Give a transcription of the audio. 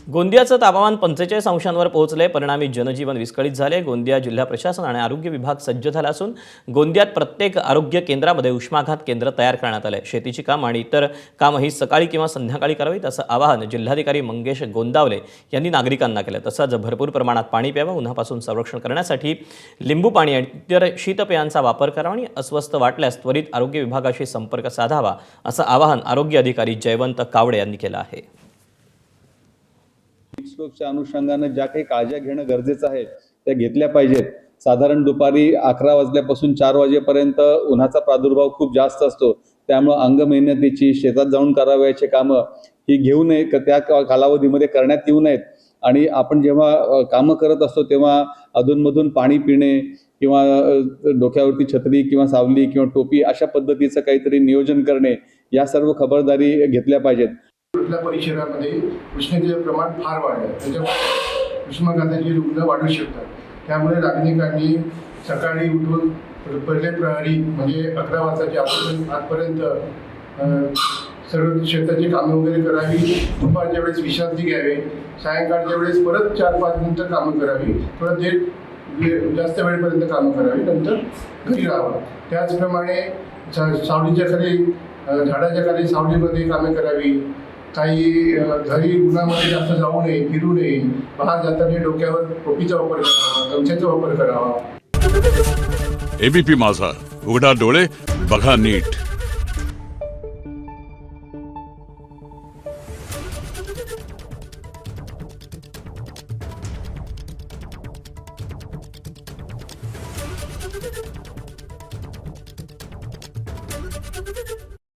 गोंदियाचं तापमान 45 अंशांवर पोहोचले, परिणामी जनजीवन विस्कळीत झाले। गोंदिया जिल्हा प्रशासन आणि आरोग्य विभाग सज्ज झाला असून गोंदियात प्रत्येक आरोग्य केंद्रामध्ये उष्माघात केंद्र तयार करण्यात आले। शेतीची काम आणि इतर कामही सकाळी किंवा संध्याकाळी करावीत असं आवाहन जिल्हाधिकारी मंगेश गोंदावले यांनी नागरिकांना केलं। तसंच भरपूर प्रमाणात पाणी प्यावं, उन्हापासून संरक्षण करण्यासाठी लिंबू पाणी आणि इतर शीतपेयांचा वापर करावा आणि अस्वस्थ वाटल्यास त्वरित आरोग्य विभागाशी संपर्क साधावा असं आवाहन आरोग्य अधिकारी जयवंत कावडे यांनी केलं आहे। च्या अनुषंगाने ज्या काही काळजी घेणं गरजेचं आहे त्या घेतल्या पाहिजेत। साधारण दुपारी 11 वाजल्यापासून 4 वाजेपर्यंत उन्हाचा प्रादुर्भाव खूप जास्त असतो, त्यामुळे अंग मेहनतीची शेतात जाऊन करावयाची कामं ही घेऊ नये, त्या कालावधीमध्ये करण्यात येऊ नयेत। आणि आपण जेव्हा कामं करत असतो तेव्हा अधूनमधून पाणी पिणे किंवा डोक्यावरती छत्री किंवा सावली किंवा टोपी अशा पद्धतीचं काहीतरी नियोजन करणे, या सर्व खबरदारी घेतल्या पाहिजेत। आपल्या परिसरामध्ये उष्णतेचं प्रमाण फार वाढलं, त्याच्यामुळे उष्माघाताची रुग्ण वाढू शकतात। त्यामुळे नागरिकांनी सकाळी उठून पहिले प्रहरी म्हणजे 11 वाजताच्या आजपर्यंत सर्व शेताची कामं वगैरे करावी, दुपारच्या वेळेस विश्रांती घ्यावी, सायंकाळच्या वेळेस परत 4-5 मिनिटं कामं करावी, परत जास्त वेळेपर्यंत कामं करावी, नंतर घरी राहावं। त्याचप्रमाणे सावलीच्या खाली झाडाच्या खाली सावलीमध्ये कामे करावी। काही घरी उन्हामध्ये जास्त जाऊ नये, फिरू नये, बाहेर जाताना डोक्यावर टोपीचा वापर करावा, गमछाचा वापर करावा। एबीपी माझा, उघडा डोळे बघा नीट।